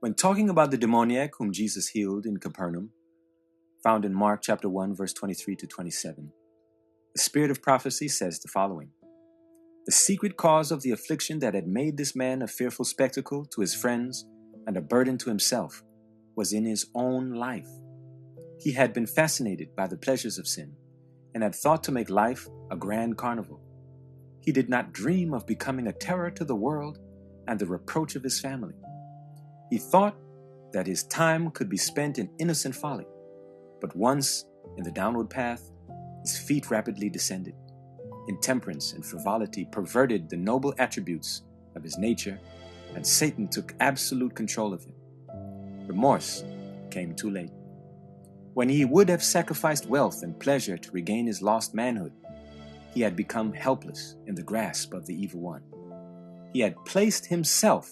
When talking about the demoniac whom Jesus healed in Capernaum, found in Mark chapter 1, verse 23 to 27, the Spirit of prophecy says the following: "The secret cause of the affliction that had made this man a fearful spectacle to his friends and a burden to himself was in his own life. He had been fascinated by the pleasures of sin and had thought to make life a grand carnival. He did not dream of becoming a terror to the world and the reproach of his family. He thought that his time could be spent in innocent folly, but once in the downward path, his feet rapidly descended. Intemperance and frivolity perverted the noble attributes of his nature, and Satan took absolute control of him. Remorse came too late. When he would have sacrificed wealth and pleasure to regain his lost manhood, he had become helpless in the grasp of the evil one. He had placed himself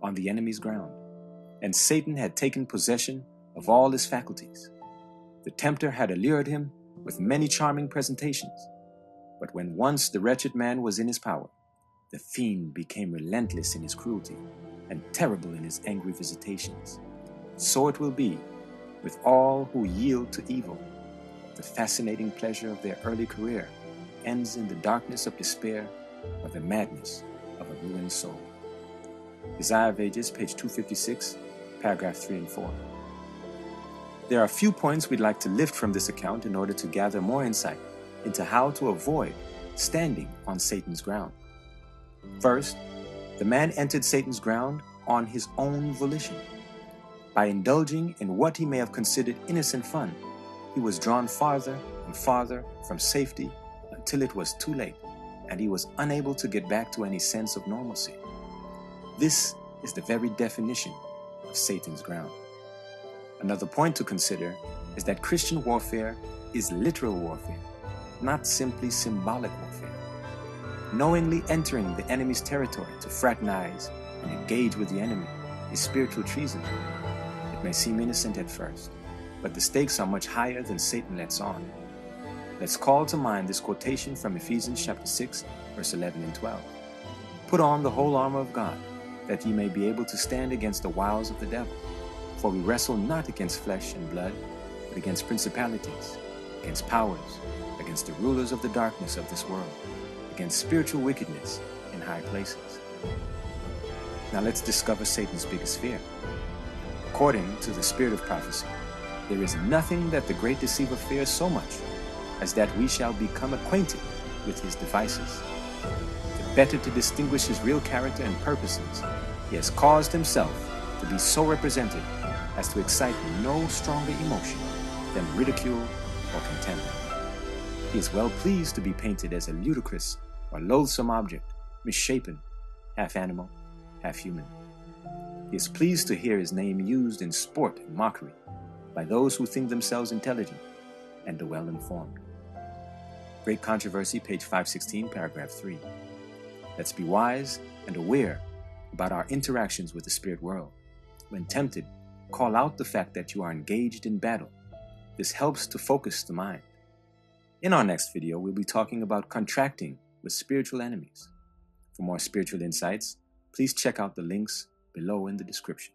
on the enemy's ground, and Satan had taken possession of all his faculties. The tempter had allured him with many charming presentations, but when once the wretched man was in his power, the fiend became relentless in his cruelty and terrible in his angry visitations. So it will be with all who yield to evil. The fascinating pleasure of their early career ends in the darkness of despair or the madness of a ruined soul." Desire of Ages, page 256, paragraph 3 and 4. There are a few points we'd like to lift from this account in order to gather more insight into how to avoid standing on Satan's ground. First, the man entered Satan's ground on his own volition. By indulging in what he may have considered innocent fun, he was drawn farther and farther from safety until it was too late and he was unable to get back to any sense of normalcy. This is the very definition of Satan's ground. Another point to consider is that Christian warfare is literal warfare, not simply symbolic warfare. Knowingly entering the enemy's territory to fraternize and engage with the enemy is spiritual treason. It may seem innocent at first, but the stakes are much higher than Satan lets on. Let's call to mind this quotation from Ephesians chapter 6, verse 11 and 12. "Put on the whole armor of God, that ye may be able to stand against the wiles of the devil. For we wrestle not against flesh and blood, but against principalities, against powers, against the rulers of the darkness of this world, against spiritual wickedness in high places." Now let's discover Satan's biggest fear. According to the Spirit of prophecy, there is nothing that the great deceiver fears so much as that we shall become acquainted with his devices. The better to distinguish his real character and purposes, he has caused himself to be so represented as to excite no stronger emotion than ridicule or contempt. He is well pleased to be painted as a ludicrous or loathsome object, misshapen, half animal, half human. He is pleased to hear his name used in sport and mockery by those who think themselves intelligent and well-informed. Great Controversy, page 516, paragraph 3. Let's be wise and aware about our interactions with the spirit world. When tempted, call out the fact that you are engaged in battle. This helps to focus the mind. In our next video, we'll be talking about contracting with spiritual enemies. For more spiritual insights, please check out the links below in the description.